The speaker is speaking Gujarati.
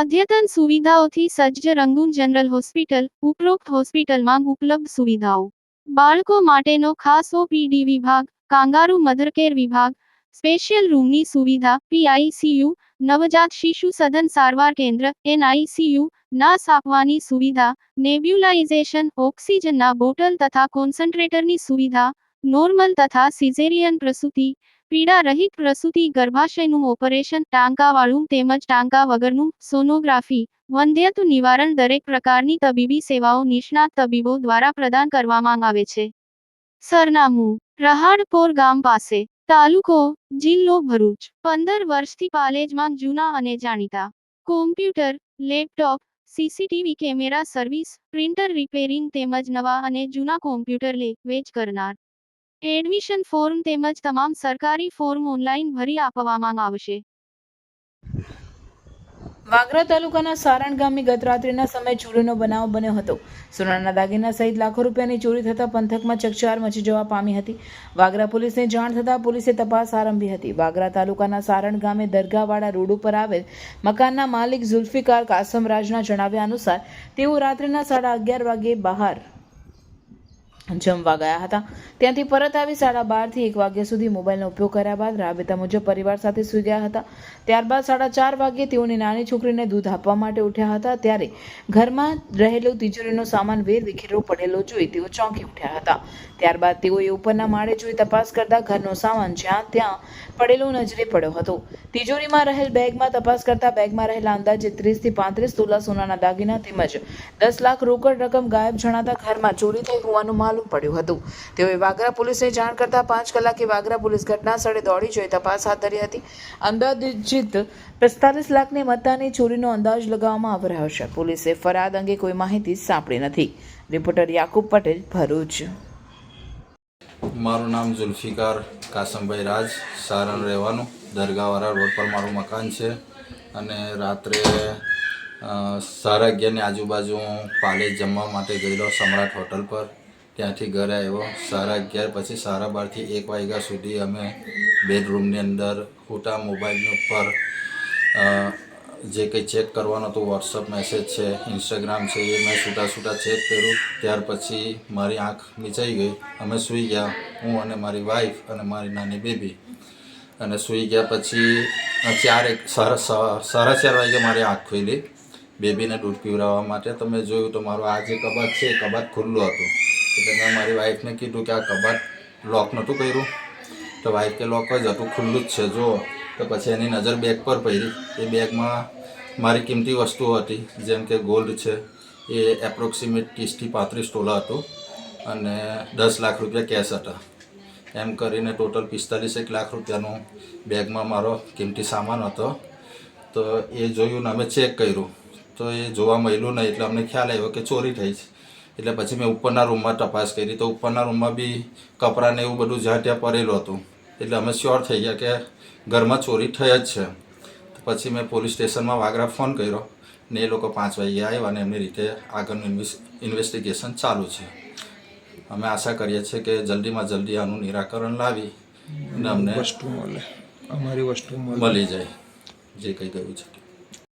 અદ્યતન સુવિધાઓથી સજ્જ રંગૂન જનરલ હોસ્પિટલ. ઉપરોક્ત હોસ્પિટલમાં ઉપલબ્ધ સુવિધાઓ: બાળકો માટેનો ખાસ ઓપીડી વિભાગ, કાંગારૂ મધરકેર વિભાગ, સ્પેશિયલ રૂમની સુવિધા, પીઆઈસીયુ, નવજાત શિશુ સઘન સારવાર કેન્દ્ર, એનઆઈસીયુ, નાસ આપવાની સુવિધા, નેબ્યુલાઇઝેશન, ઓક્સિજનના બોટલ તથા કોન્સન્ટ્રેટરની સુવિધા, નોર્મલ તથા સિઝેરિયન પ્રસૂતિ, પીડા રહિત પ્રસૂતિ, ગર્ભાશયનું ઓપરેશન, ટાંકાવાળું તેમજ ટાંકા વગરનું, સોનોગ્રાફી, વંધ્યત્વ નિવારણ, દરેક પ્રકારની તબીબી સેવાઓ નિષ્ણાત તબીબો દ્વારા પ્રદાન કરવામાં આવે છે. સરનામું: રહાડપોર ગામ પાસે, તાલુકો, જિલ્લો ભરૂચ. 15 વર્ષથી પાલેજમાં જૂના અને જાણીતા computer, laptop, CCTV camera service, printer repairing તેમજ નવા અને જૂના કોમ્પ્યુટર લે-વેચ કરનાર. એડમિશન ફોર્મ તેમજ તમામ સરકારી ફોર્મ ઓનલાઈન ભરી આપવામાં આવશે. વાગરા તાલુકાના સારણ ગામે ગત રાત્રિના સમયે ચોરીનો બનાવ બન્યો હતો. સોનાના દાગીના સહિત લાખો રૂપિયાની ચોરી થતાં પંથકમાં ચકચાર મચી જવા પામી હતી. વાગરા પોલીસને જાણ થતાં પોલીસે તપાસ આરંભી હતી. વાગરા તાલુકાના સારણ ગામે દરગાહવાડા રોડ ઉપર આવેલ મકાનના માલિક ઝુલ્ફિકાર કાસમરાજના જણાવ્યા અનુસાર તેઓ રાત્રિના 11:30 વાગ્યે બહાર જમવા ગયા હતા. ત્યાંથી પરત આવી 12:30 થી 1 વાગ્યા સુધી મોબાઈલનો ઉપયોગ કર્યા બાદ રાબેતા મુજબ પરિવાર સાથે સૂઈ ગયા હતા. ત્યારબાદ 4:30 વાગ્યે તેઓની નાની છોકરીને દૂધ આપવા માટે ઉઠ્યા હતા. ત્યારે ઘરમાં રહેલો તિજોરીનો સામાન વેરવિખેરો પડેલો જોઈ તેઓ ચોંકી ઉઠ્યા હતા. ત્યારબાદ તેઓએ ઉપરના માળે જોઈ તપાસ કરતા ઘરનો સામાન જ્યાં ત્યાં પડેલો નજરે પડ્યો હતો. તિજોરીમાં રહેલ બેગમાં તપાસ કરતા બેગમાં રહેલા અંદાજે 30 થી 35 તોલા સોનાના દાગીના તેમજ 10 લાખ રોકડ રકમ ગાયબ જણાતા ઘરમાં ચોરી થઈ હોવાનું માલુમ પડ્યું હતું. તેઓએ વાગરા પોલીસને જાણ કરતા 5 કલાકે વાગરા પોલીસ ઘટના સ્થળે દોડી જઈ તપાસ હાથ ધરી હતી. અંદાજિત 45 લાખની મત્તાની ચોરીનો અંદાજ લગાવવામાં આવી રહ્યો છે. પોલીસે ફરિયાદ અંગે કોઈ માહિતી સાંપડી નથી. રિપોર્ટર યાકુબ પટેલ, ભરૂચ. મારું નામ ઝુલ્ફિકાર કાસમભાઈ રાજ, સારણ રહેવાનું. દરગાહવાળા રોડ પર મારું મકાન છે અને રાત્રે 11:30 આજુબાજુ હું પાલેજ જમવા માટે ગયેલો સમ્રાટ હોટલ પર. ત્યાંથી ઘરે આવ્યો 11:30 પછી 12:30 થી 1 વાગ્યા સુધી અમે બેડરૂમની અંદર ફોટા મોબાઈલની ઉપર જે કંઈ ચેક કરવાનું હતું, વોટ્સઅપ મેસેજ છે, ઇન્સ્ટાગ્રામ છે, એ મેં છૂટા ચેક કર્યું. ત્યાર પછી મારી આંખ મીચાઈ ગઈ. અમે સૂઈ ગયા, હું અને મારી વાઈફ અને મારી નાની બેબી. અને સૂઈ ગયા પછી 4:30 વાગે મારી આંખ ખુલી બેબીને દૂધ પીવડાવવા માટે. તો મેં જોયું તો મારો આ જે કબાટ છે એ કબાટ ખુલ્લું હતું. એટલે મેં મારી વાઈફને કીધું કે આ કબાટ લોક નહોતું કર્યું. તો વાઈફ કે લોક જ હતું, ખુલ્લું જ છે જો. તો પછી એની નજર બેગ પર પડી. એ બેગમાં મારી કિંમતી વસ્તુઓ હતી, જેમ કે ગોલ્ડ છે, એ એપ્રોક્સિમેટ 30 થી 35 તોલા હતું અને 10 લાખ રૂપિયા કેશ હતા. એમ કરીને ટોટલ 45 લાખ રૂપિયાનું બેગમાં મારો કિંમતી સામાન હતો. તો એ જોયું ને અમે ચેક કર્યું તો એ જોવા મળ્યું નહીં. એટલે અમને ખ્યાલ આવ્યો કે ચોરી થઈ છે. એટલે પછી મેં ઉપરના રૂમમાં તપાસ કરી તો ઉપરના રૂમમાં બી કપડાને એવું બધું જ્યાં ત્યાં પડેલું હતું. એટલે અમે શ્યોર થઈ ગયા કે ઘરમાં ચોરી થઈ જ છે. પછી મેં પોલીસ સ્ટેશનમાં વાગરા ફોન કર્યો ને એ લોકો 5 વાગ્યે આવ્યા અને એમની રીતે આગળનું ઇન્વેસ્ટિગેશન ચાલુ છે. અમે આશા કરીએ છીએ કે જલ્દીમાં જલ્દી આનું નિરાકરણ લાવી અને અમને અમારી વસ્તુ મળી જાય જે કંઈ ગયું છે.